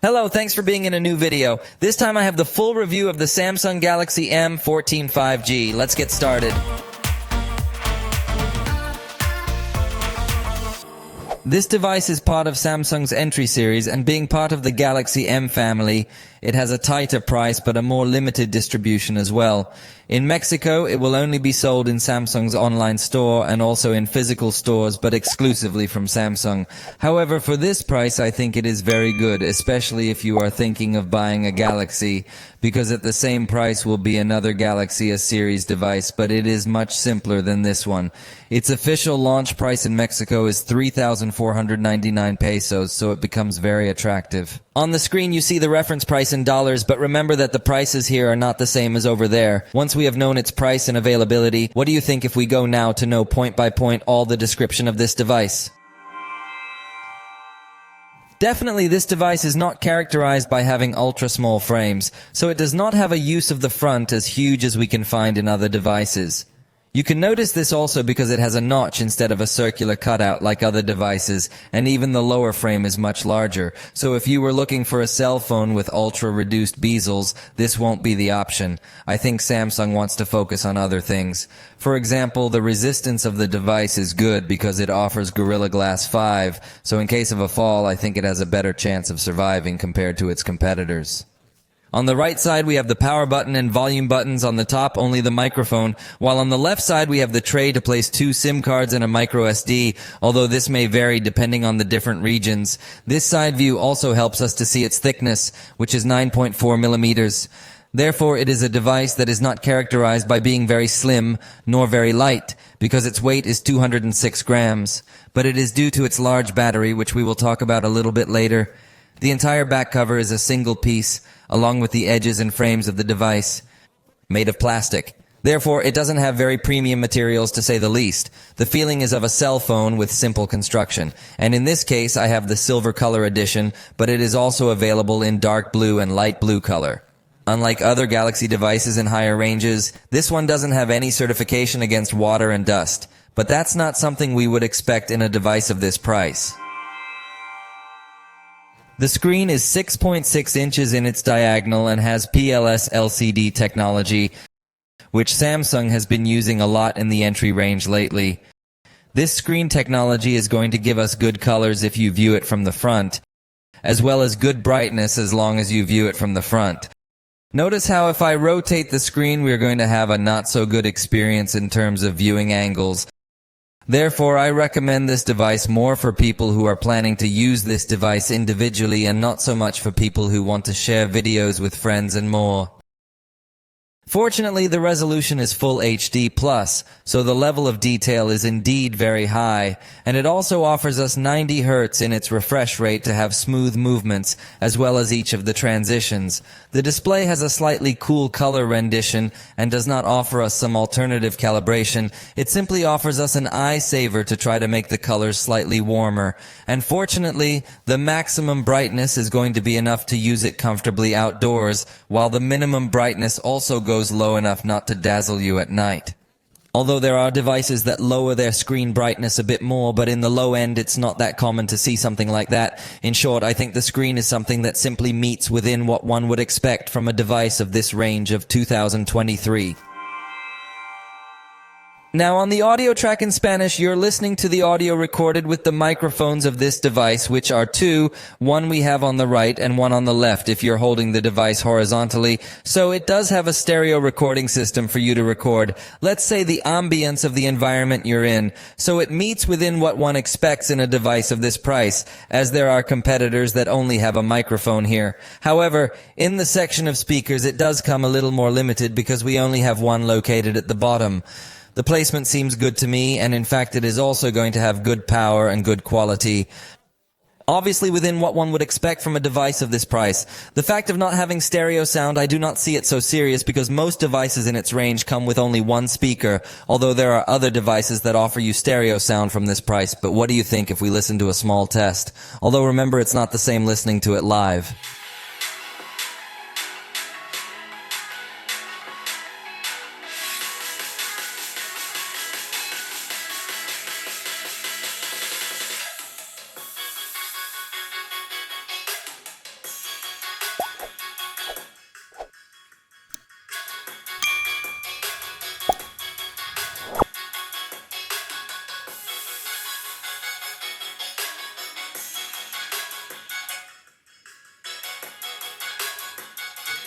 Hello, thanks for being in a new video. This time I have the full review of the Samsung Galaxy M14 5G. Let's get started. This device is part of Samsung's entry series, and being part of the Galaxy M family, it has a tighter price but a more limited distribution as well. In Mexico, it will only be sold in Samsung's online store and also in physical stores, but exclusively from Samsung. However, for this price, I think it is very good, especially if you are thinking of buying a Galaxy, because at the same price will be another Galaxy S series device, but it is much simpler than this one. Its official launch price in Mexico is 3,499 pesos, so it becomes very attractive. On the screen you see the reference price in dollars, but remember that the prices here are not the same as over there. Once we have known its price and availability, what do you think if we go now to know point by point all the description of this device? Definitely this device is not characterized by having ultra-small frames, so it does not have a use of the front as huge as we can find in other devices. You can notice this also because it has a notch instead of a circular cutout like other devices, and even the lower frame is much larger. So if you were looking for a cell phone with ultra-reduced bezels, this won't be the option. I think Samsung wants to focus on other things. For example, the resistance of the device is good because it offers Gorilla Glass 5, so in case of a fall, I think it has a better chance of surviving compared to its competitors. On the right side, we have the power button and volume buttons. On the top, only the microphone, while on the left side, we have the tray to place 2 SIM cards and a micro SD, although this may vary depending on the different regions. This side view also helps us to see its thickness, which is 9.4 millimeters. Therefore, it is a device that is not characterized by being very slim, nor very light, because its weight is 206 grams. But it is due to its large battery, which we will talk about a little bit later. The entire back cover is a single piece, along with the edges and frames of the device, made of plastic. Therefore, it doesn't have very premium materials to say the least. The feeling is of a cell phone with simple construction. And in this case, I have the silver color edition, but it is also available in dark blue and light blue color. Unlike other Galaxy devices in higher ranges, this one doesn't have any certification against water and dust. But that's not something we would expect in a device of this price. The screen is 6.6 inches in its diagonal and has PLS LCD technology, which Samsung has been using a lot in the entry range lately. This screen technology is going to give us good colors if you view it from the front, as well as good brightness as long as you view it from the front. Notice how if I rotate the screen, we're going to have a not so good experience in terms of viewing angles. Therefore, I recommend this device more for people who are planning to use this device individually and not so much for people who want to share videos with friends and more. Fortunately, the resolution is Full HD+, so the level of detail is indeed very high, and it also offers us 90 Hz in its refresh rate to have smooth movements, as well as each of the transitions. The display has a slightly cool color rendition and does not offer us some alternative calibration. It simply offers us an eye saver to try to make the colors slightly warmer. And fortunately, the maximum brightness is going to be enough to use it comfortably outdoors, while the minimum brightness also goes low enough not to dazzle you at night. Although there are devices that lower their screen brightness a bit more, but in the low end it's not that common to see something like that. In short, I think the screen is something that simply meets within what one would expect from a device of this range of 2023. Now on the audio track in Spanish, you're listening to the audio recorded with the microphones of this device, which are 2, one we have on the right and one on the left if you're holding the device horizontally, so it does have a stereo recording system for you to record, let's say the ambience of the environment you're in, so it meets within what one expects in a device of this price, as there are competitors that only have a microphone here. However, in the section of speakers it does come a little more limited because we only have one located at the bottom. The placement seems good to me, and in fact it is also going to have good power and good quality. Obviously within what one would expect from a device of this price. The fact of not having stereo sound, I do not see it so serious because most devices in its range come with only one speaker, although there are other devices that offer you stereo sound from this price. But what do you think if we listen to a small test? Although remember, it's not the same listening to it live.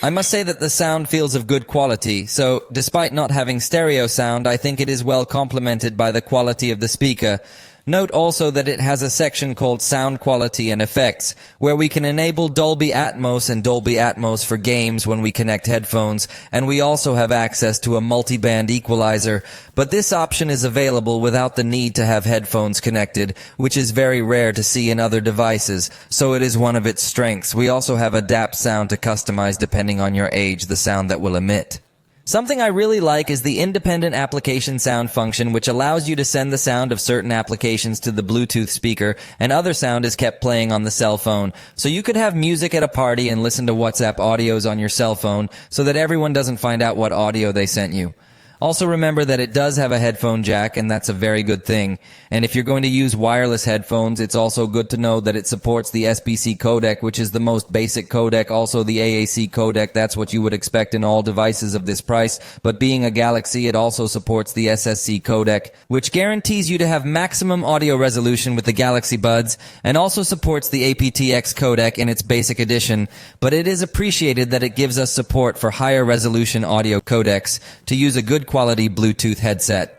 I must say that the sound feels of good quality, so despite not having stereo sound, I think it is well complemented by the quality of the speaker. Note also that it has a section called Sound Quality and Effects, where we can enable Dolby Atmos and Dolby Atmos for games when we connect headphones, and we also have access to a multi-band equalizer, but this option is available without the need to have headphones connected, which is very rare to see in other devices, so it is one of its strengths. We also have adapt sound to customize depending on your age the sound that will emit. Something I really like is the independent application sound function, which allows you to send the sound of certain applications to the Bluetooth speaker, and other sound is kept playing on the cell phone. So you could have music at a party and listen to WhatsApp audios on your cell phone so that everyone doesn't find out what audio they sent you. Also remember that it does have a headphone jack, and that's a very good thing. And if you're going to use wireless headphones, it's also good to know that it supports the SBC codec, which is the most basic codec, also the AAC codec. That's what you would expect in all devices of this price. But being a Galaxy, it also supports the SSC codec, which guarantees you to have maximum audio resolution with the Galaxy Buds, and also supports the aptX codec in its basic edition. But it is appreciated that it gives us support for higher resolution audio codecs to use a good quality Bluetooth headset.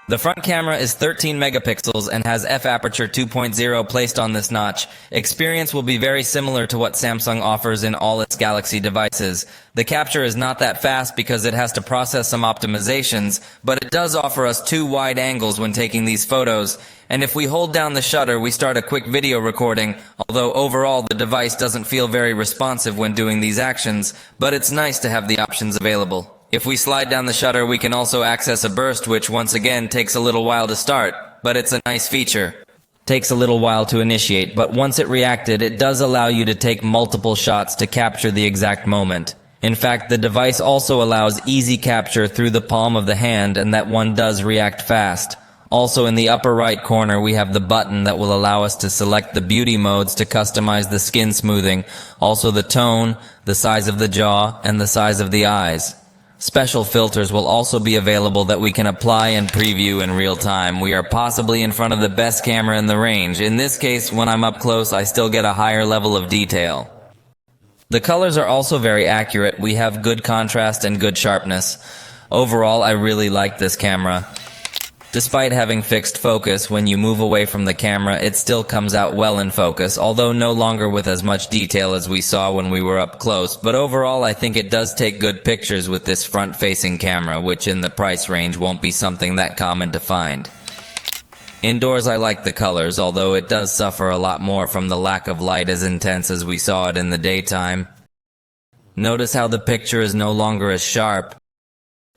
The front camera is 13 megapixels and has f-aperture 2.0 placed on this notch. Experience will be very similar to what Samsung offers in all its Galaxy devices. The capture is not that fast because it has to process some optimizations, but it does offer us 2 wide angles when taking these photos. And if we hold down the shutter, we start a quick video recording, although overall the device doesn't feel very responsive when doing these actions, but it's nice to have the options available. If we slide down the shutter, we can also access a burst, which once again takes a little while to start, but it's a nice feature. Takes a little while to initiate, but once it reacted, it does allow you to take multiple shots to capture the exact moment. In fact, the device also allows easy capture through the palm of the hand, and that one does react fast. Also in the upper right corner, we have the button that will allow us to select the beauty modes to customize the skin smoothing, also the tone, the size of the jaw, and the size of the eyes. Special filters will also be available that we can apply and preview in real time. We are possibly in front of the best camera in the range. In this case, when I'm up close, I still get a higher level of detail. The colors are also very accurate. We have good contrast and good sharpness. Overall, I really like this camera. Despite having fixed focus, when you move away from the camera, it still comes out well in focus, although no longer with as much detail as we saw when we were up close. But overall, I think it does take good pictures with this front-facing camera, which in the price range won't be something that common to find. Indoors, I like the colors, although it does suffer a lot more from the lack of light as intense as we saw it in the daytime. Notice how the picture is no longer as sharp.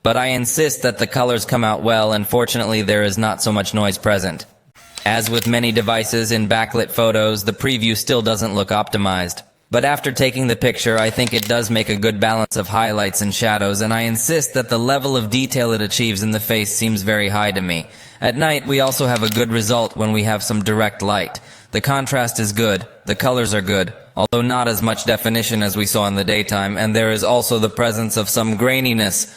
But I insist that the colors come out well, and fortunately there is not so much noise present. As with many devices in backlit photos, the preview still doesn't look optimized. But after taking the picture, I think it does make a good balance of highlights and shadows, and I insist that the level of detail it achieves in the face seems very high to me. At night, we also have a good result when we have some direct light. The contrast is good, the colors are good, although not as much definition as we saw in the daytime, and there is also the presence of some graininess.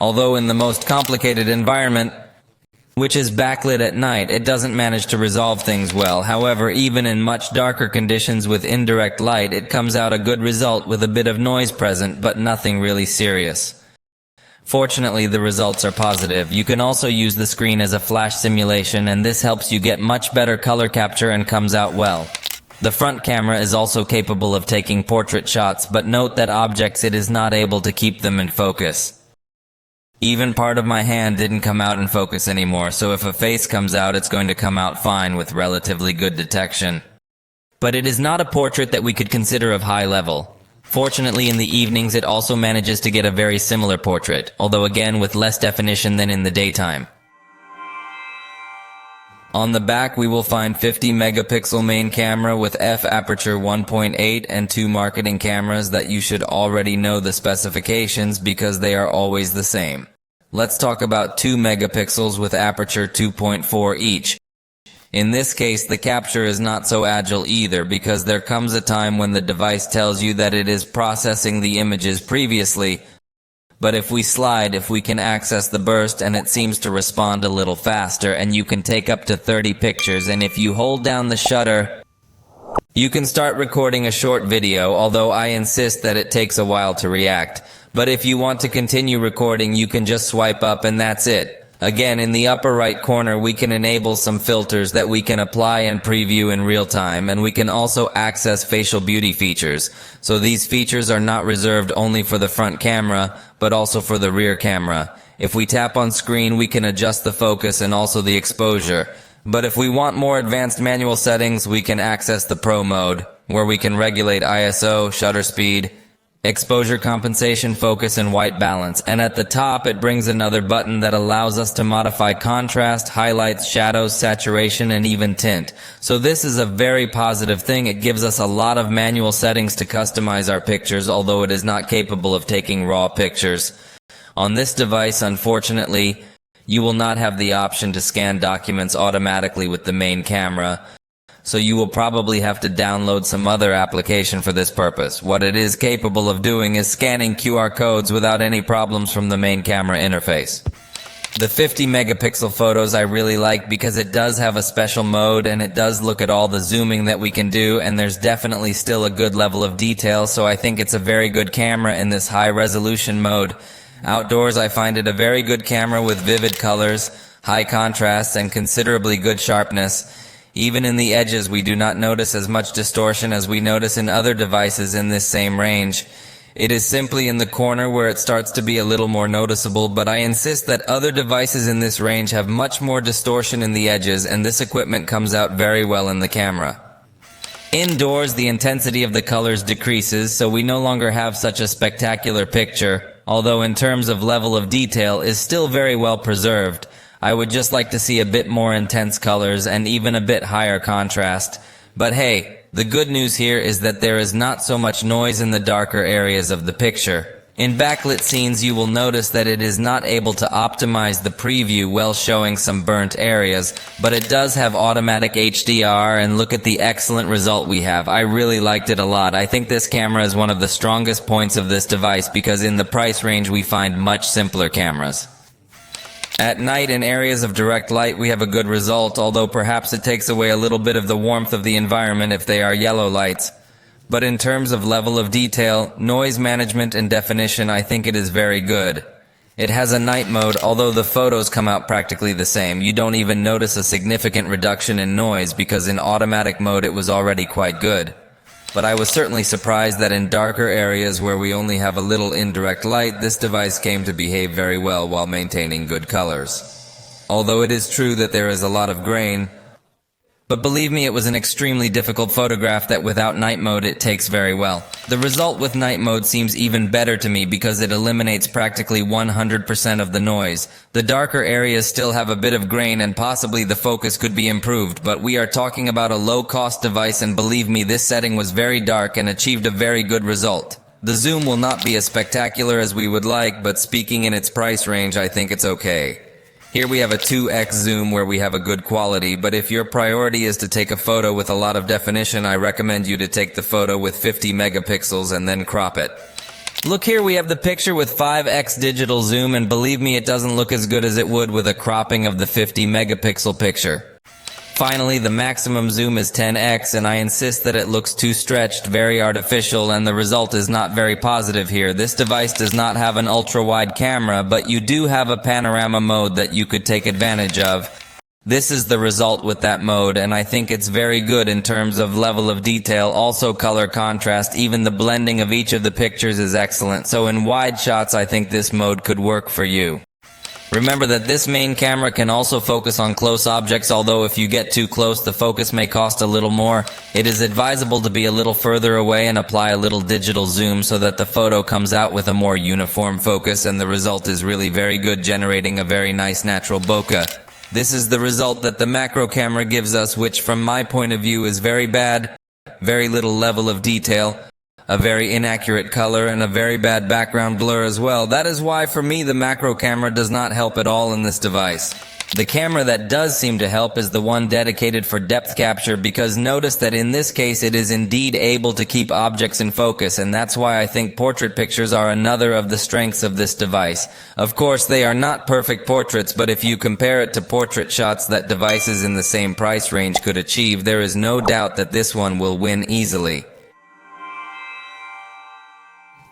Although in the most complicated environment, which is backlit at night, it doesn't manage to resolve things well. However, even in much darker conditions with indirect light, it comes out a good result with a bit of noise present, but nothing really serious. Fortunately, the results are positive. You can also use the screen as a flash simulation, and this helps you get much better color capture and comes out well. The front camera is also capable of taking portrait shots, but note that objects it is not able to keep them in focus. Even part of my hand didn't come out in focus anymore, so if a face comes out, it's going to come out fine with relatively good detection. But it is not a portrait that we could consider of high level. Fortunately, in the evenings, it also manages to get a very similar portrait, although again with less definition than in the daytime. On the back, we will find 50 megapixel main camera with f-aperture 1.8 and 2 marketing cameras that you should already know the specifications because they are always the same. Let's talk about 2 megapixels with aperture 2.4 each. In this case, the capture is not so agile either because there comes a time when the device tells you that it is processing the images previously. But if we can access the burst, and it seems to respond a little faster, and you can take up to 30 pictures, and if you hold down the shutter, You can start recording a short video, although I insist that it takes a while to react. But if you want to continue recording, you can just swipe up and that's it. Again, in the upper right corner, we can enable some filters that we can apply and preview in real time, and we can also access facial beauty features. So these features are not reserved only for the front camera, but also for the rear camera. If we tap on screen, we can adjust the focus and also the exposure. But if we want more advanced manual settings, we can access the Pro mode, where we can regulate ISO, shutter speed, exposure compensation, focus, and white balance. And at the top, it brings another button that allows us to modify contrast, highlights, shadows, saturation, and even tint. So this is a very positive thing. It gives us a lot of manual settings to customize our pictures, although it is not capable of taking raw pictures. On this device, unfortunately, you will not have the option to scan documents automatically with the main camera. So you will probably have to download some other application for this purpose. What it is capable of doing is scanning QR codes without any problems from the main camera interface. The 50 megapixel photos I really like because it does have a special mode and it does look at all the zooming that we can do, and there's definitely still a good level of detail, so I think it's a very good camera in this high resolution mode. Outdoors, I find it a very good camera with vivid colors, high contrast, and considerably good sharpness. Even in the edges, we do not notice as much distortion as we notice in other devices in this same range. It is simply in the corner where it starts to be a little more noticeable, but I insist that other devices in this range have much more distortion in the edges, and this equipment comes out very well in the camera. Indoors, the intensity of the colors decreases, so we no longer have such a spectacular picture, although in terms of level of detail is still very well preserved. I would just like to see a bit more intense colors and even a bit higher contrast. But hey, the good news here is that there is not so much noise in the darker areas of the picture. In backlit scenes, you will notice that it is not able to optimize the preview while showing some burnt areas, but it does have automatic HDR, and look at the excellent result we have. I really liked it a lot. I think this camera is one of the strongest points of this device because in the price range we find much simpler cameras. At night, in areas of direct light, we have a good result, although perhaps it takes away a little bit of the warmth of the environment if they are yellow lights. But in terms of level of detail, noise management, and definition, I think it is very good. It has a night mode, although the photos come out practically the same. You don't even notice a significant reduction in noise because in automatic mode it was already quite good. But I was certainly surprised that in darker areas where we only have a little indirect light, this device came to behave very well while maintaining good colors. Although it is true that there is a lot of grain, but believe me, it was an extremely difficult photograph that without night mode it takes very well. The result with night mode seems even better to me because it eliminates practically 100% of the noise. The darker areas still have a bit of grain and possibly the focus could be improved, but we are talking about a low-cost device, and believe me, this setting was very dark and achieved a very good result. The zoom will not be as spectacular as we would like, but speaking in its price range, I think it's okay. Here we have a 2x zoom where we have a good quality, but if your priority is to take a photo with a lot of definition, I recommend you to take the photo with 50 megapixels and then crop it. Look here, we have the picture with 5x digital zoom, and believe me, it doesn't look as good as it would with a cropping of the 50 megapixel picture. Finally, the maximum zoom is 10x, and I insist that it looks too stretched, very artificial, and the result is not very positive here. This device does not have an ultra-wide camera, but you do have a panorama mode that you could take advantage of. This is the result with that mode, and I think it's very good in terms of level of detail, also color contrast, even the blending of each of the pictures is excellent, so in wide shots I think this mode could work for you. Remember that this main camera can also focus on close objects, although if you get too close the focus may cost a little more. It is advisable to be a little further away and apply a little digital zoom so that the photo comes out with a more uniform focus, and the result is really very good, generating a very nice natural bokeh. This is the result that the macro camera gives us, which from my point of view is very bad, very little level of detail, a very inaccurate color, and a very bad background blur as well. That is why for me the macro camera does not help at all in this device. The camera that does seem to help is the one dedicated for depth capture, because notice that in this case it is indeed able to keep objects in focus, and that's why I think portrait pictures are another of the strengths of this device. Of course, they are not perfect portraits, but if you compare it to portrait shots that devices in the same price range could achieve, there is no doubt that this one will win easily.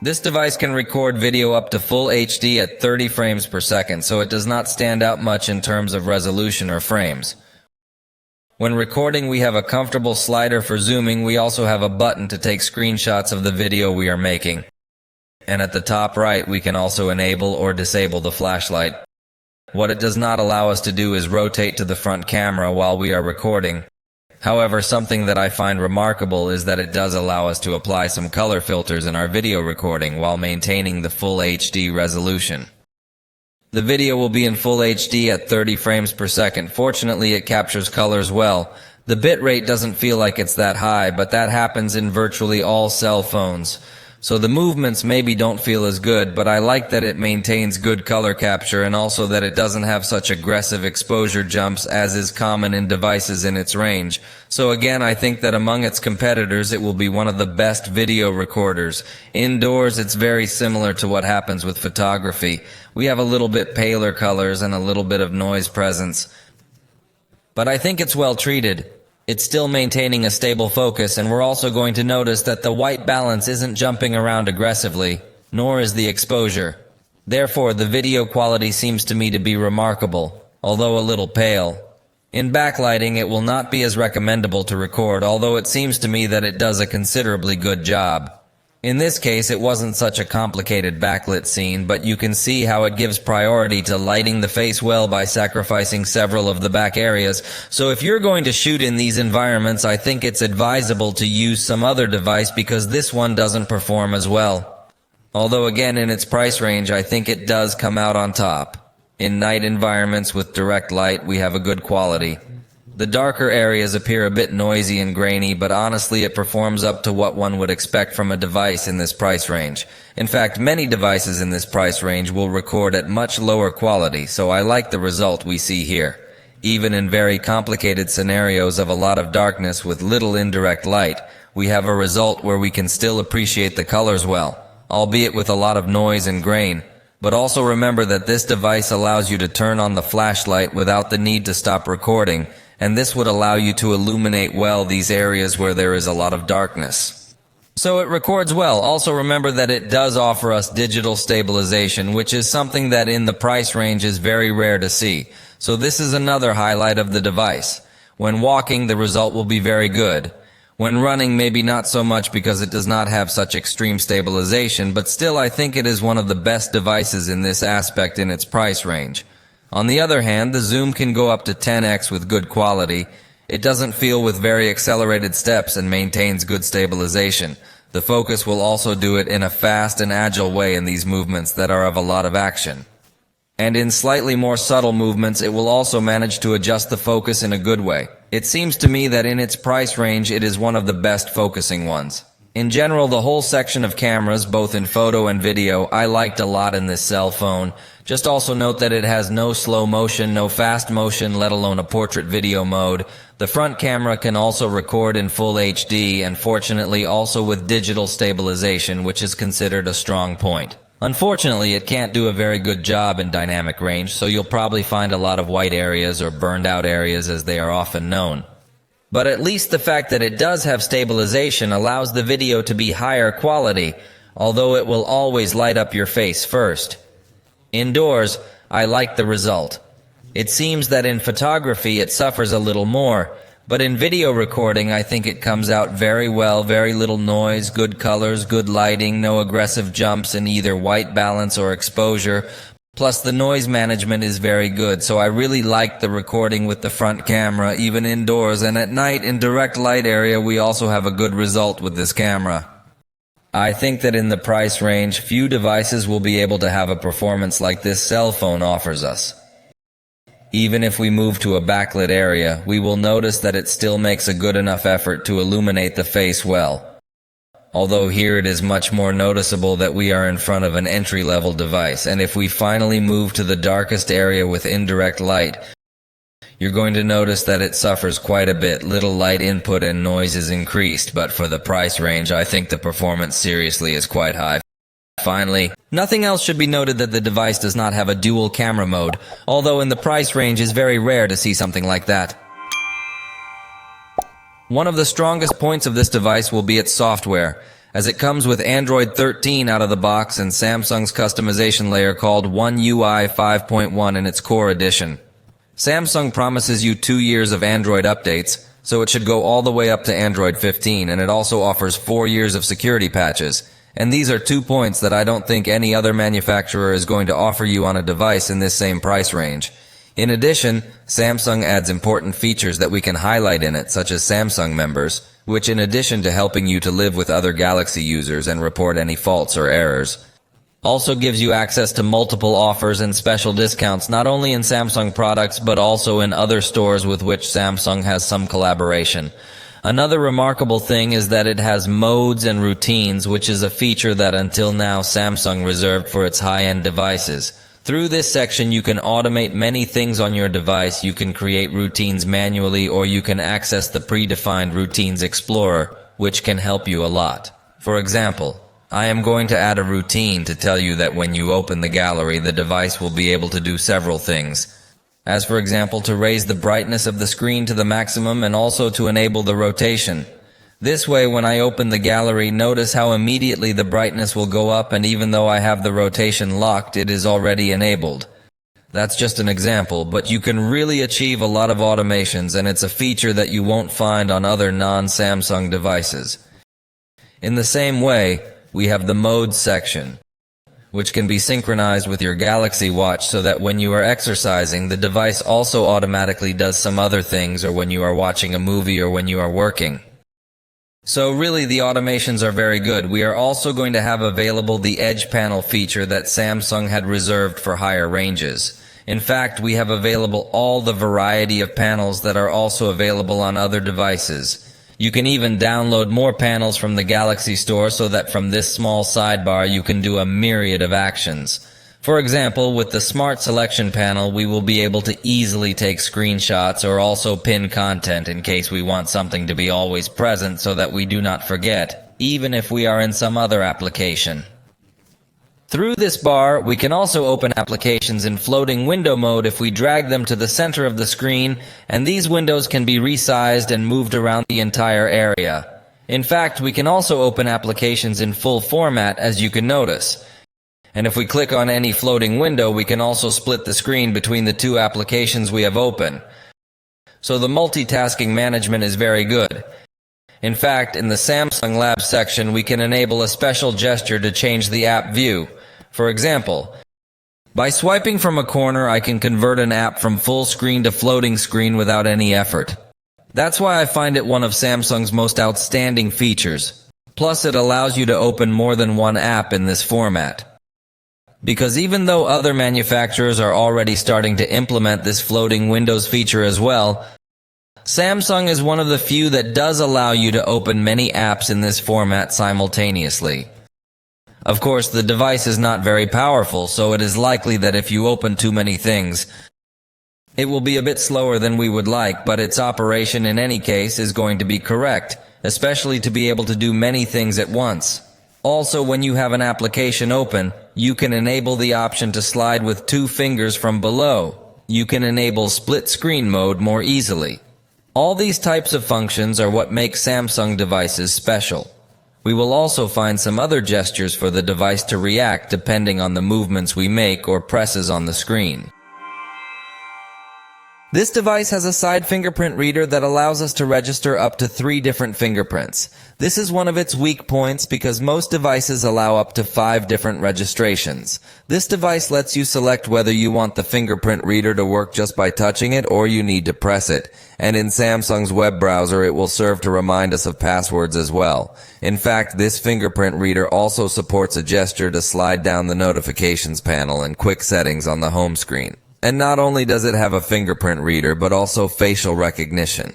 This device can record video up to full HD at 30 frames per second, so it does not stand out much in terms of resolution or frames. When recording, we have a comfortable slider for zooming. We also have a button to take screenshots of the video we are making. And at the top right, we can also enable or disable the flashlight. What it does not allow us to do is rotate to the front camera while we are recording. However, something that I find remarkable is that it does allow us to apply some color filters in our video recording while maintaining the full HD resolution. The video will be in full HD at 30 frames per second. Fortunately, it captures colors well. The bitrate doesn't feel like it's that high, but that happens in virtually all cell phones. So the movements maybe don't feel as good, but I like that it maintains good color capture, and also that it doesn't have such aggressive exposure jumps as is common in devices in its range. So again, I think that among its competitors it will be one of the best video recorders. Indoors, it's very similar to what happens with photography. We have a little bit paler colors and a little bit of noise presence. But I think it's well treated. It's still maintaining a stable focus, and we're also going to notice that the white balance isn't jumping around aggressively, nor is the exposure. Therefore, the video quality seems to me to be remarkable, although a little pale. In backlighting, it will not be as recommendable to record, although it seems to me that it does a considerably good job. In this case, it wasn't such a complicated backlit scene, but you can see how it gives priority to lighting the face well by sacrificing several of the back areas. So if you're going to shoot in these environments, I think it's advisable to use some other device, because this one doesn't perform as well. Although again, in its price range, I think it does come out on top. In night environments with direct light, we have a good quality. The darker areas appear a bit noisy and grainy, but honestly it performs up to what one would expect from a device in this price range. In fact, many devices in this price range will record at much lower quality, so I like the result we see here. Even in very complicated scenarios of a lot of darkness with little indirect light, we have a result where we can still appreciate the colors well, albeit with a lot of noise and grain. But also remember that this device allows you to turn on the flashlight without the need to stop recording, and this would allow you to illuminate well these areas where there is a lot of darkness. So it records well. Also remember that it does offer us digital stabilization, which is something that in the price range is very rare to see. So this is another highlight of the device. When walking, the result will be very good. When running, maybe not so much, because it does not have such extreme stabilization, but still I think it is one of the best devices in this aspect in its price range. On the other hand, the zoom can go up to 10x with good quality. It doesn't feel with very accelerated steps and maintains good stabilization. The focus will also do it in a fast and agile way in these movements that are of a lot of action. And in slightly more subtle movements, it will also manage to adjust the focus in a good way. It seems to me that in its price range, it is one of the best focusing ones. In general, the whole section of cameras, both in photo and video, I liked a lot in this cell phone. Just also note that it has no slow motion, no fast motion, let alone a portrait video mode. The front camera can also record in full HD, and fortunately also with digital stabilization, which is considered a strong point. Unfortunately, it can't do a very good job in dynamic range, so you'll probably find a lot of white areas, or burned out areas as they are often known. But at least the fact that it does have stabilization allows the video to be higher quality, although it will always light up your face first. Indoors, I like the result. It seems that in photography it suffers a little more, but in video recording I think it comes out very well, very little noise, good colors, good lighting, no aggressive jumps in either white balance or exposure. Plus the noise management is very good, so I really like the recording with the front camera, even indoors, and at night in direct light area we also have a good result with this camera. I think that in the price range, few devices will be able to have a performance like this cell phone offers us. Even if we move to a backlit area, we will notice that it still makes a good enough effort to illuminate the face well. Although here it is much more noticeable that we are in front of an entry-level device, and if we finally move to the darkest area with indirect light, you're going to notice that it suffers quite a bit. Little light input and noise is increased, but for the price range, I think the performance seriously is quite high. Finally, nothing else should be noted that the device does not have a dual camera mode, although in the price range is very rare to see something like that. One of the strongest points of this device will be its software, as it comes with Android 13 out of the box and Samsung's customization layer called One UI 5.1 in its core edition. Samsung promises you 2 years of Android updates, so it should go all the way up to Android 15, and it also offers 4 years of security patches. And these are 2 points that I don't think any other manufacturer is going to offer you on a device in this same price range. In addition, Samsung adds important features that we can highlight in it, such as Samsung Members, which in addition to helping you to live with other Galaxy users and report any faults or errors, also gives you access to multiple offers and special discounts not only in Samsung products but also in other stores with which Samsung has some collaboration. Another remarkable thing is that it has modes and routines, which is a feature that until now Samsung reserved for its high-end devices. Through this section you can automate many things on your device. You can create routines manually, or you can access the predefined Routines Explorer, which can help you a lot. For example, I am going to add a routine to tell you that when you open the gallery, the device will be able to do several things. As for example, to raise the brightness of the screen to the maximum and also to enable the rotation. This way, when I open the gallery, notice how immediately the brightness will go up, and even though I have the rotation locked, it is already enabled. That's just an example, but you can really achieve a lot of automations, and it's a feature that you won't find on other non-Samsung devices. In the same way, we have the Modes section, which can be synchronized with your Galaxy Watch so that when you are exercising, the device also automatically does some other things, or when you are watching a movie or when you are working. So really, the automations are very good. We are also going to have available the Edge panel feature that Samsung had reserved for higher ranges. In fact, we have available all the variety of panels that are also available on other devices. You can even download more panels from the Galaxy Store so that from this small sidebar you can do a myriad of actions. For example, with the Smart Selection panel, we will be able to easily take screenshots or also pin content in case we want something to be always present so that we do not forget, even if we are in some other application. Through this bar, we can also open applications in floating window mode if we drag them to the center of the screen, and these windows can be resized and moved around the entire area. In fact, we can also open applications in full format, as you can notice. And if we click on any floating window, we can also split the screen between the two applications we have open. So the multitasking management is very good. In fact, in the Samsung Labs section, we can enable a special gesture to change the app view. For example, by swiping from a corner, I can convert an app from full screen to floating screen without any effort. That's why I find it one of Samsung's most outstanding features. Plus, it allows you to open more than one app in this format. Because even though other manufacturers are already starting to implement this floating windows feature as well, Samsung is one of the few that does allow you to open many apps in this format simultaneously. Of course, the device is not very powerful, so it is likely that if you open too many things, it will be a bit slower than we would like, but its operation in any case is going to be correct, especially to be able to do many things at once. Also, when you have an application open, you can enable the option to slide with 2 fingers from below. You can enable split screen mode more easily. All these types of functions are what make Samsung devices special. We will also find some other gestures for the device to react depending on the movements we make or presses on the screen. This device has a side fingerprint reader that allows us to register up to 3 different fingerprints. This is one of its weak points because most devices allow up to 5 different registrations. This device lets you select whether you want the fingerprint reader to work just by touching it or you need to press it. And in Samsung's web browser, it will serve to remind us of passwords as well. In fact, this fingerprint reader also supports a gesture to slide down the notifications panel and quick settings on the home screen. And not only does it have a fingerprint reader, but also facial recognition.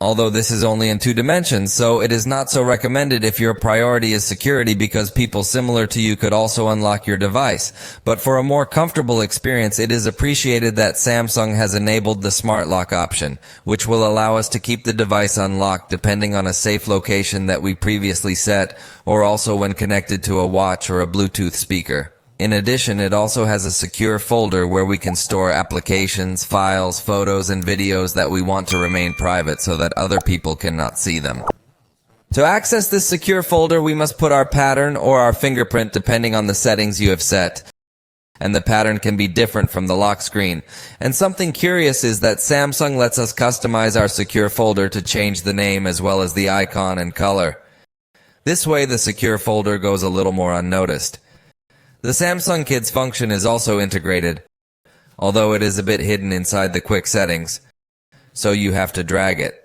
Although this is only in 2 dimensions, so it is not so recommended if your priority is security because people similar to you could also unlock your device. But for a more comfortable experience, it is appreciated that Samsung has enabled the smart lock option, which will allow us to keep the device unlocked depending on a safe location that we previously set, or also when connected to a watch or a Bluetooth speaker. In addition, it also has a secure folder where we can store applications, files, photos, and videos that we want to remain private so that other people cannot see them. To access this secure folder, we must put our pattern or our fingerprint depending on the settings you have set. And the pattern can be different from the lock screen. And something curious is that Samsung lets us customize our secure folder to change the name as well as the icon and color. This way, the secure folder goes a little more unnoticed. The Samsung Kids function is also integrated, although it is a bit hidden inside the quick settings, so you have to drag it.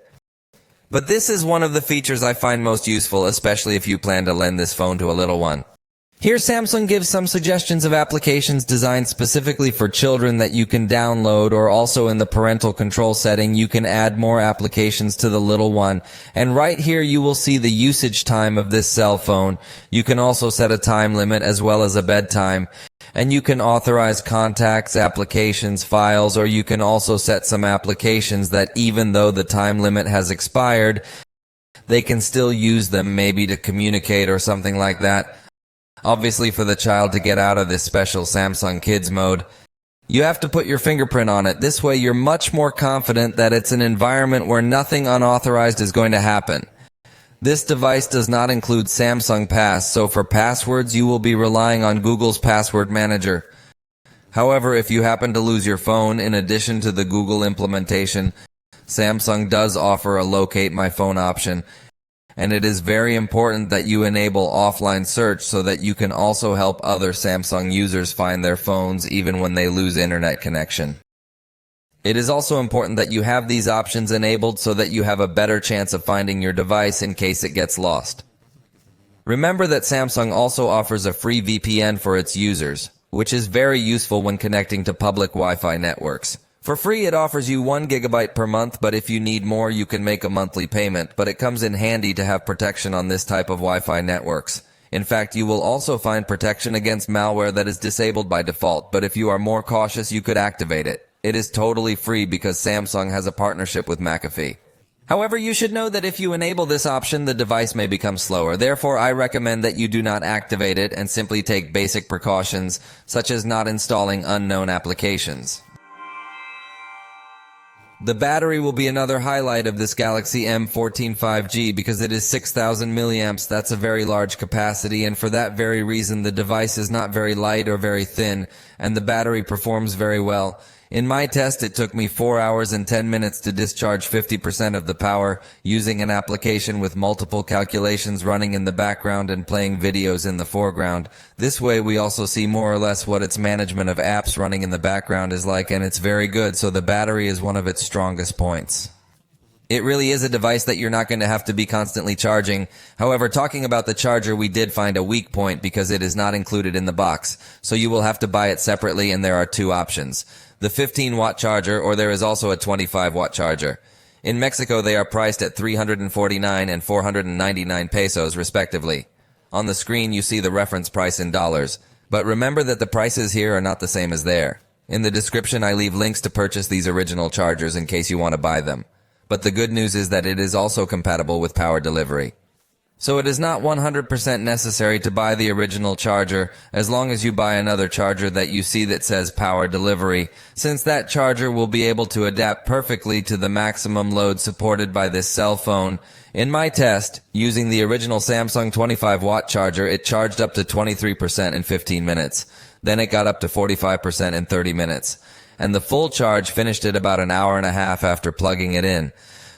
But this is one of the features I find most useful, especially if you plan to lend this phone to a little one. Here Samsung gives some suggestions of applications designed specifically for children that you can download, or also in the parental control setting you can add more applications to the little one. And right here you will see the usage time of this cell phone. You can also set a time limit as well as a bedtime. And you can authorize contacts, applications, files, or you can also set some applications that even though the time limit has expired, they can still use them maybe to communicate or something like that. Obviously, for the child to get out of this special Samsung Kids mode, you have to put your fingerprint on it. This way you're much more confident that it's an environment where nothing unauthorized is going to happen. This device does not include Samsung Pass, so for passwords you will be relying on Google's password manager. However, if you happen to lose your phone, in addition to the Google implementation, Samsung does offer a locate my phone option. And it is very important that you enable offline search so that you can also help other Samsung users find their phones even when they lose internet connection. It is also important that you have these options enabled so that you have a better chance of finding your device in case it gets lost. Remember that Samsung also offers a free VPN for its users, which is very useful when connecting to public Wi-Fi networks. For free, it offers you 1 GB per month, but if you need more, you can make a monthly payment, but it comes in handy to have protection on this type of Wi-Fi networks. In fact, you will also find protection against malware that is disabled by default, but if you are more cautious, you could activate it. It is totally free because Samsung has a partnership with McAfee. However, you should know that if you enable this option, the device may become slower. Therefore, I recommend that you do not activate it and simply take basic precautions, such as not installing unknown applications. The battery will be another highlight of this Galaxy M14 5G because it is 6,000 milliamps. That's a very large capacity, and for that very reason the device is not very light or very thin, and the battery performs very well. In my test, it took me 4 hours and 10 minutes to discharge 50% of the power using an application with multiple calculations running in the background and playing videos in the foreground. This way we also see more or less what its management of apps running in the background is like, and it's very good, so the battery is one of its strongest points. It really is a device that you're not going to have to be constantly charging. However, talking about the charger, we did find a weak point because it is not included in the box, so you will have to buy it separately, and there are 2 options. The 15-watt charger, or there is also a 25-watt charger. In Mexico, they are priced at 349 and 499 pesos, respectively. On the screen, you see the reference price in dollars. But remember that the prices here are not the same as there. In the description, I leave links to purchase these original chargers in case you want to buy them. But the good news is that it is also compatible with power delivery. So it is not 100% necessary to buy the original charger as long as you buy another charger that you see that says power delivery, since that charger will be able to adapt perfectly to the maximum load supported by this cell phone. In my test, using the original Samsung 25-watt charger, it charged up to 23% in 15 minutes. Then it got up to 45% in 30 minutes. And the full charge finished at about an hour and a half after plugging it in.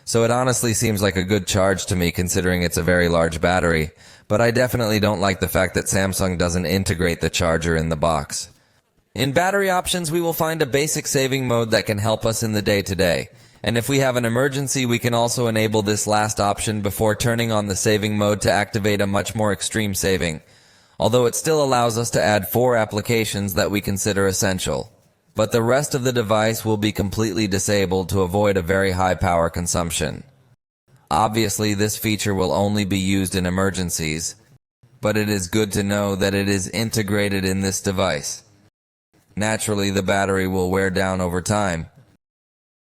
So it honestly seems like a good charge to me considering it's a very large battery, but I definitely don't like the fact that Samsung doesn't integrate the charger in the box. In battery options, we will find a basic saving mode that can help us in the day-to-day. And if we have an emergency, we can also enable this last option before turning on the saving mode to activate a much more extreme saving. Although it still allows us to add 4 applications that we consider essential. But the rest of the device will be completely disabled to avoid a very high power consumption. Obviously, this feature will only be used in emergencies, but it is good to know that it is integrated in this device. Naturally, the battery will wear down over time.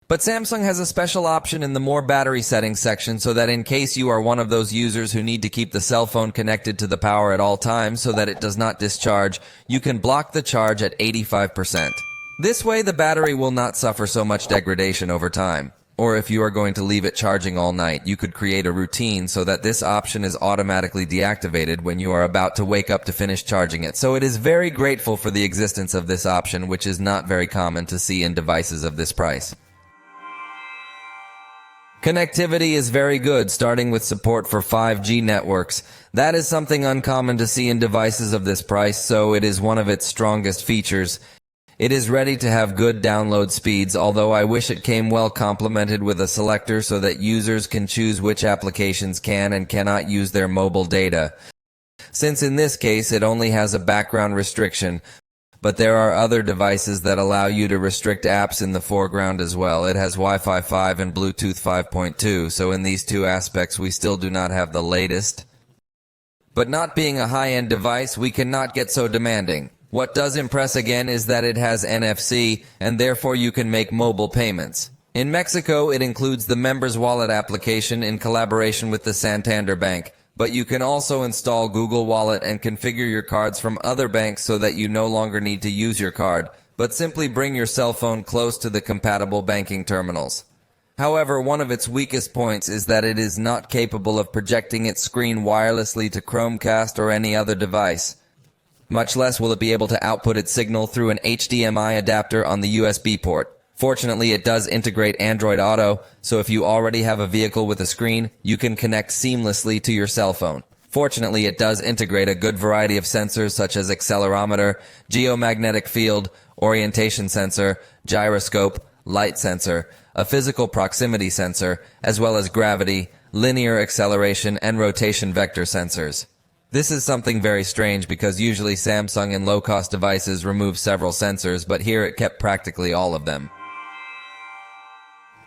But Samsung has a special option in the more battery settings section so that in case you are one of those users who need to keep the cell phone connected to the power at all times so that it does not discharge, you can block the charge at 85%. This way the battery will not suffer so much degradation over time. Or if you are going to leave it charging all night, you could create a routine so that this option is automatically deactivated when you are about to wake up to finish charging it. So it is very grateful for the existence of this option, which is not very common to see in devices of this price. Connectivity is very good, starting with support for 5G networks. That is something uncommon to see in devices of this price, so it is one of its strongest features. It is ready to have good download speeds, although I wish it came well complemented with a selector so that users can choose which applications can and cannot use their mobile data. Since in this case it only has a background restriction, but there are other devices that allow you to restrict apps in the foreground as well. It has Wi-Fi 5 and Bluetooth 5.2, so in these two aspects we still do not have the latest. But not being a high-end device, we cannot get so demanding. What does impress again is that it has NFC, and therefore you can make mobile payments. In Mexico, it includes the Members Wallet application in collaboration with the Santander Bank. But you can also install Google Wallet and configure your cards from other banks so that you no longer need to use your card, but simply bring your cell phone close to the compatible banking terminals. However, one of its weakest points is that it is not capable of projecting its screen wirelessly to Chromecast or any other device. Much less will it be able to output its signal through an HDMI adapter on the USB port. Fortunately, it does integrate Android Auto, so if you already have a vehicle with a screen, you can connect seamlessly to your cell phone. Fortunately, it does integrate a good variety of sensors such as accelerometer, geomagnetic field, orientation sensor, gyroscope, light sensor, a physical proximity sensor, as well as gravity, linear acceleration, and rotation vector sensors. This is something very strange because usually Samsung and low-cost devices remove several sensors, but here it kept practically all of them.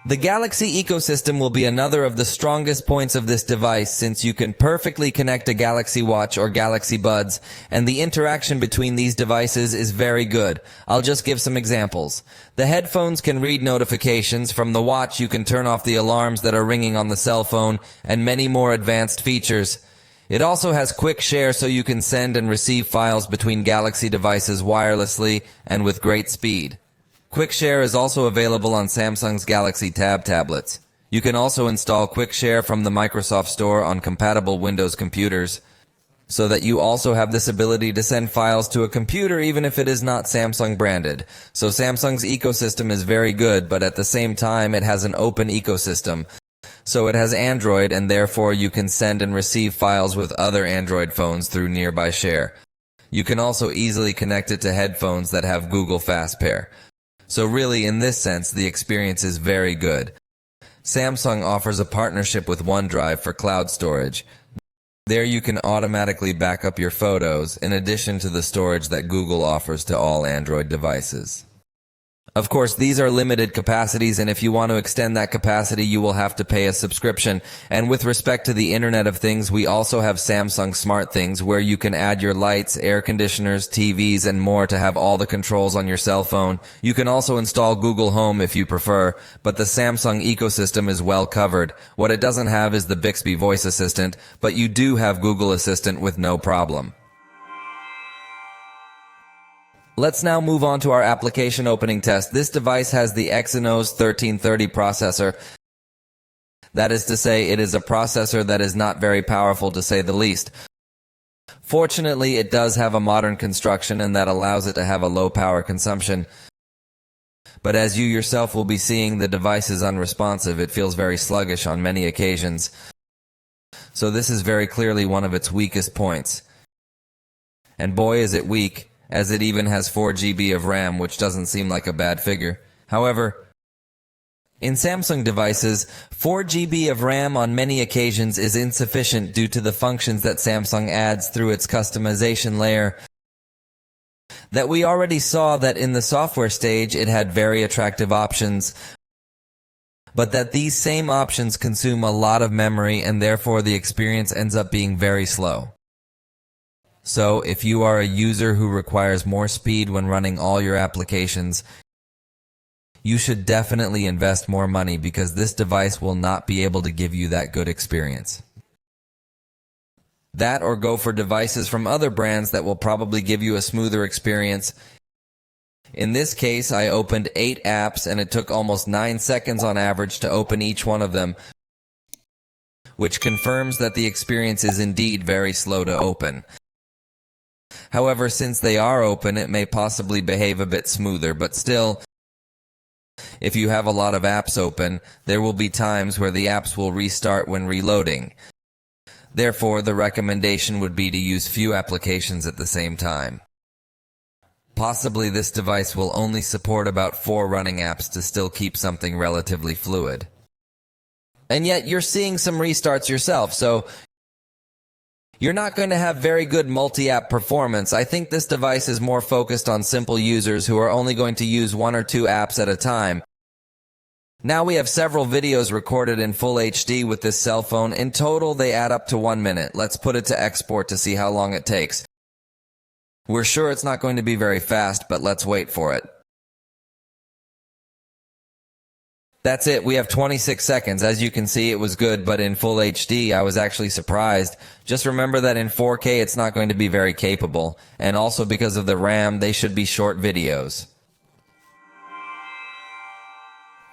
The Galaxy ecosystem will be another of the strongest points of this device since you can perfectly connect a Galaxy Watch or Galaxy Buds, and the interaction between these devices is very good. I'll just give some examples. The headphones can read notifications. From the watch you can turn off the alarms that are ringing on the cell phone, and many more advanced features. It also has quick share so you can send and receive files between Galaxy devices wirelessly and with great speed. Quick Share is also available on Samsung's Galaxy Tab tablets. You can also install Quick Share from the Microsoft Store on compatible Windows computers, so that you also have this ability to send files to a computer even if it is not Samsung branded. So Samsung's ecosystem is very good, but at the same time it has an open ecosystem. So it has Android, and therefore you can send and receive files with other Android phones through Nearby Share. You can also easily connect it to headphones that have Google Fast Pair. So really, in this sense, the experience is very good. Samsung offers a partnership with OneDrive for cloud storage. There you can automatically back up your photos, in addition to the storage that Google offers to all Android devices. Of course, these are limited capacities, and if you want to extend that capacity, you will have to pay a subscription. And with respect to the Internet of Things, we also have Samsung Smart Things, where you can add your lights, air conditioners, TVs, and more to have all the controls on your cell phone. You can also install Google Home if you prefer, but the Samsung ecosystem is well covered. What it doesn't have is the Bixby voice assistant, but you do have Google Assistant with no problem. Let's now move on to our application opening test. This device has the Exynos 1330 processor. That is to say, it is a processor that is not very powerful to say the least. Fortunately, it does have a modern construction, and that allows it to have a low power consumption. But as you yourself will be seeing, the device is unresponsive. It feels very sluggish on many occasions. So this is very clearly one of its weakest points. And boy is it weak, as it even has 4 GB of RAM, which doesn't seem like a bad figure. However, in Samsung devices, 4 GB of RAM on many occasions is insufficient due to the functions that Samsung adds through its customization layer. That we already saw that in the software stage it had very attractive options, but that these same options consume a lot of memory and therefore the experience ends up being very slow. So, if you are a user who requires more speed when running all your applications, you should definitely invest more money because this device will not be able to give you that good experience. That or go for devices from other brands that will probably give you a smoother experience. In this case, I opened 8 apps and it took almost 9 seconds on average to open each one of them, which confirms that the experience is indeed very slow to open. However, since they are open, it may possibly behave a bit smoother, but still, if you have a lot of apps open, there will be times where the apps will restart when reloading. Therefore, the recommendation would be to use few applications at the same time. Possibly this device will only support about 4 running apps to still keep something relatively fluid. And yet you're seeing some restarts yourself, so you're not going to have very good multi-app performance. I think this device is more focused on simple users who are only going to use 1 or 2 apps at a time. Now we have several videos recorded in full HD with this cell phone. In total, they add up to 1 minute. Let's put it to export to see how long it takes. We're sure it's not going to be very fast, but let's wait for it. That's it, we have 26 seconds. As you can see, it was good, but in full HD, I was actually surprised. Just remember that in 4K, it's not going to be very capable. And also because of the RAM, they should be short videos.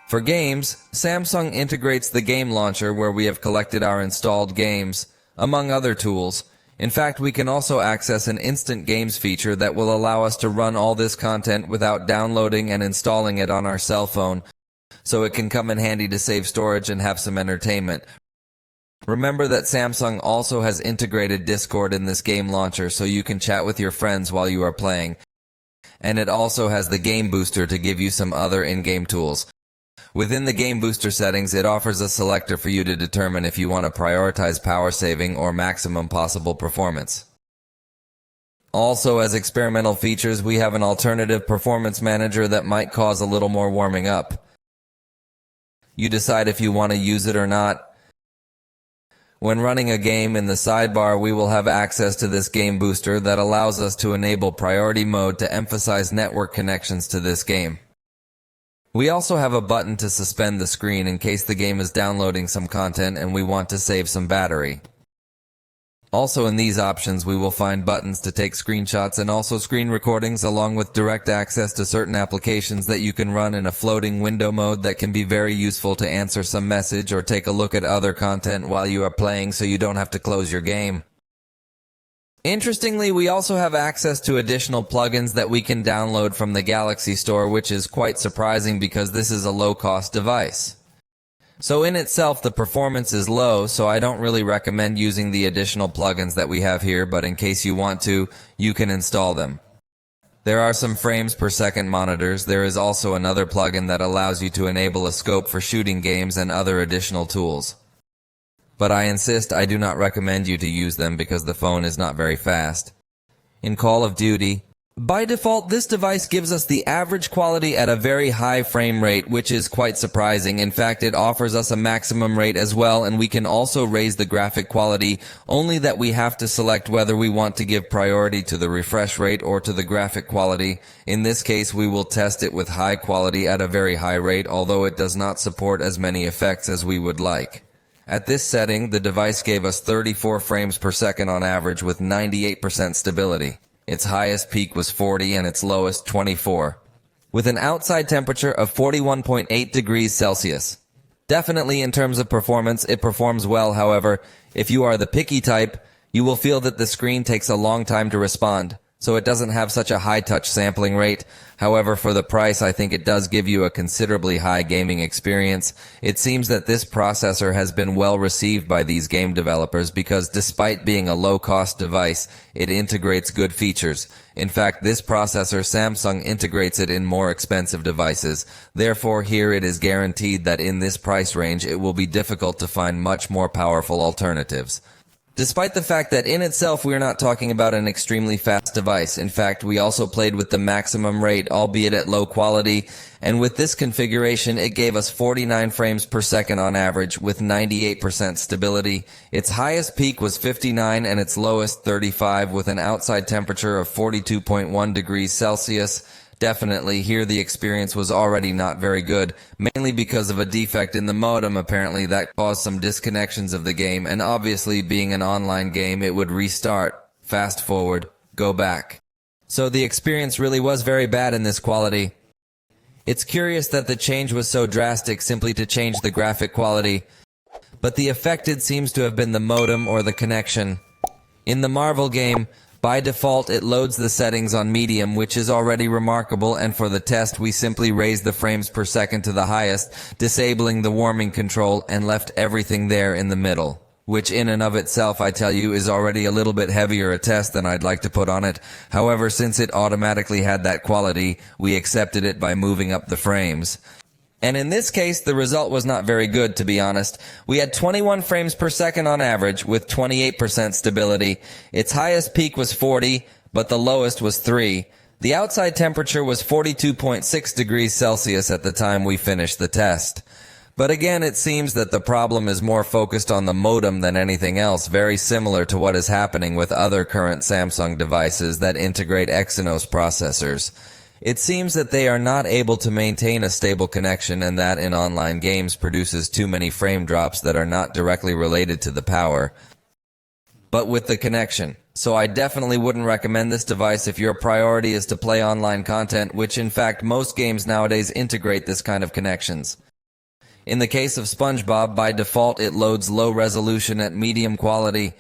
For games, Samsung integrates the game launcher where we have collected our installed games, among other tools. In fact, we can also access an instant games feature that will allow us to run all this content without downloading and installing it on our cell phone, so it can come in handy to save storage and have some entertainment. Remember that Samsung also has integrated Discord in this game launcher so you can chat with your friends while you are playing. And it also has the Game Booster to give you some other in-game tools. Within the Game Booster settings, it offers a selector for you to determine if you want to prioritize power saving or maximum possible performance. Also, as experimental features, we have an alternative performance manager that might cause a little more warming up. You decide if you want to use it or not. When running a game in the sidebar, we will have access to this game booster that allows us to enable priority mode to emphasize network connections to this game. We also have a button to suspend the screen in case the game is downloading some content and we want to save some battery. Also in these options, we will find buttons to take screenshots and also screen recordings along with direct access to certain applications that you can run in a floating window mode that can be very useful to answer some message or take a look at other content while you are playing so you don't have to close your game. Interestingly, we also have access to additional plugins that we can download from the Galaxy Store, which is quite surprising because this is a low-cost device. So in itself, the performance is low, so I don't really recommend using the additional plugins that we have here, but in case you want to, you can install them. There are some frames per second monitors. There is also another plugin that allows you to enable a scope for shooting games and other additional tools. But I insist I do not recommend you to use them because the phone is not very fast. In Call of Duty, by default, this device gives us the average quality at a very high frame rate, which is quite surprising. In fact, it offers us a maximum rate as well, and we can also raise the graphic quality, only that we have to select whether we want to give priority to the refresh rate or to the graphic quality. In this case, we will test it with high quality at a very high rate, although it does not support as many effects as we would like. At this setting, the device gave us 34 frames per second on average with 98% stability. Its highest peak was 40 and its lowest 24, with an outside temperature of 41.8 degrees Celsius. Definitely in terms of performance, it performs well. However, if you are the picky type, you will feel that the screen takes a long time to respond, so it doesn't have such a high touch sampling rate. However, for the price, I think it does give you a considerably high gaming experience. It seems that this processor has been well received by these game developers because despite being a low-cost device, it integrates good features. In fact, this processor, Samsung integrates it in more expensive devices. Therefore, here it is guaranteed that in this price range, it will be difficult to find much more powerful alternatives. Despite the fact that in itself we are not talking about an extremely fast device. In fact, we also played with the maximum rate, albeit at low quality, and with this configuration it gave us 49 frames per second on average with 98% stability. Its highest peak was 59 and its lowest 35 with an outside temperature of 42.1 degrees Celsius. Definitely, here the experience was already not very good, mainly because of a defect in the modem apparently that caused some disconnections of the game, and obviously being an online game it would restart, fast forward, go back. So the experience really was very bad in this quality. It's curious that the change was so drastic simply to change the graphic quality, but the affected seems to have been the modem or the connection. In the Marvel game, by default, it loads the settings on medium, which is already remarkable, and for the test, we simply raised the frames per second to the highest, disabling the warming control, and left everything there in the middle. Which in and of itself, I tell you, is already a little bit heavier a test than I'd like to put on it. However, since it automatically had that quality, we accepted it by moving up the frames. And in this case, the result was not very good, to be honest. We had 21 frames per second on average, with 28% stability. Its highest peak was 40, but the lowest was 3. The outside temperature was 42.6 degrees Celsius at the time we finished the test. But again, it seems that the problem is more focused on the modem than anything else, very similar to what is happening with other current Samsung devices that integrate Exynos processors. It seems that they are not able to maintain a stable connection, and that in online games produces too many frame drops that are not directly related to the power, but with the connection. So I definitely wouldn't recommend this device if your priority is to play online content, which in fact most games nowadays integrate this kind of connections. In the case of SpongeBob, by default it loads low resolution at medium quality.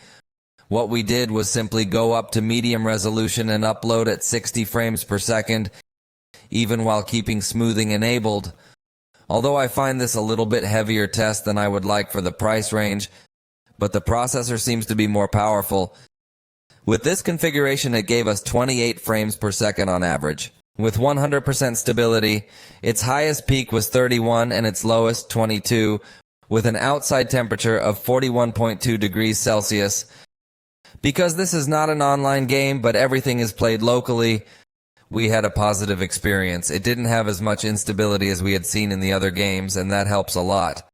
What we did was simply go up to medium resolution and upload at 60 frames per second, even while keeping smoothing enabled. Although I find this a little bit heavier test than I would like for the price range, but the processor seems to be more powerful. With this configuration it gave us 28 frames per second on average. With 100% stability, its highest peak was 31 and its lowest 22, with an outside temperature of 41.2 degrees Celsius. Because this is not an online game, but everything is played locally, we had a positive experience. It didn't have as much instability as we had seen in the other games, and that helps a lot.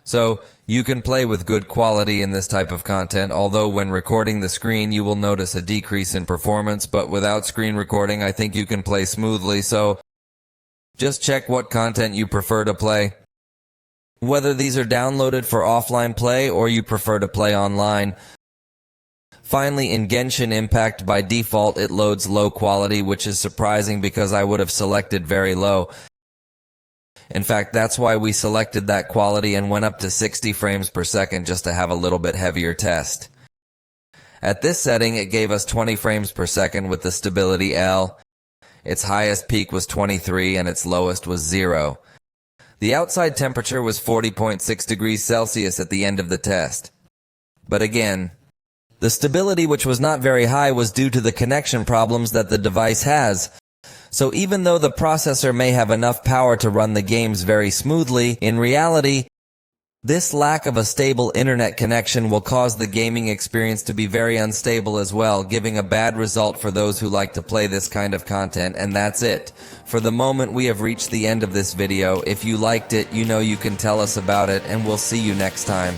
So, you can play with good quality in this type of content, although when recording the screen you will notice a decrease in performance, but without screen recording I think you can play smoothly, so just check what content you prefer to play. Whether these are downloaded for offline play or you prefer to play online. Finally, in Genshin Impact, by default it loads low quality, which is surprising because I would have selected very low. In fact, that's why we selected that quality and went up to 60 frames per second just to have a little bit heavier test. At this setting, it gave us 20 frames per second with the stability L. Its highest peak was 23 and its lowest was 0. The outside temperature was 40.6 degrees Celsius at the end of the test. But again, the stability, which was not very high, was due to the connection problems that the device has. So even though the processor may have enough power to run the games very smoothly, in reality, this lack of a stable internet connection will cause the gaming experience to be very unstable as well, giving a bad result for those who like to play this kind of content, and that's it. For the moment, we have reached the end of this video. If you liked it, you know you can tell us about it, and we'll see you next time.